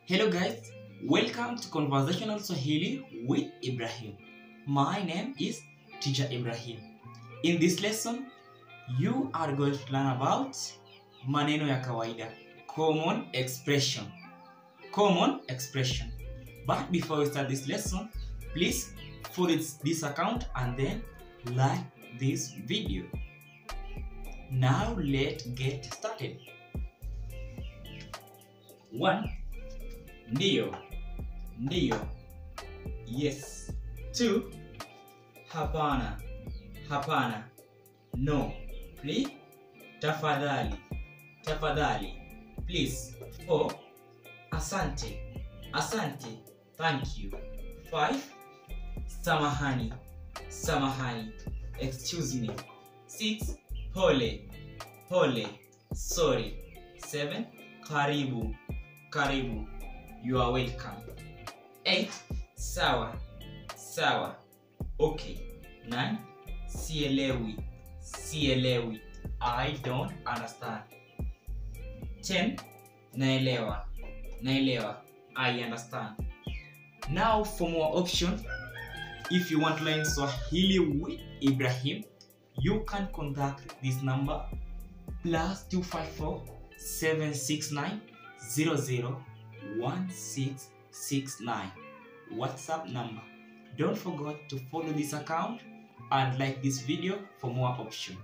Hello guys, welcome to Conversational Swahili with Ibrahim. My name is Teacher Ibrahim. In this lesson, you are going to learn about maneno ya kawaida, common expression. Common expression. But before we start this lesson, please follow this account and then like this video. Now let's get started. 1. Ndio, ndio. Yes. 2. Hapana, hapana. No. 3. Tafadhali, tafadhali. Please. 4. Asante, asante. Thank you. 5. Samahani, samahani. Excuse me. 6. Pole, pole. Sorry. 7. Karibu, karibu. You are welcome. 8. Sawa, sawa. Okay. 9. Sielewi, sielewi. I don't understand. 10. Naelewa, naelewa. I understand. Now for more options, if you want to learn Swahili with Ibrahim, you can contact this number +254 769 001669 WhatsApp number. Don't forget to follow this account and like this video for more options.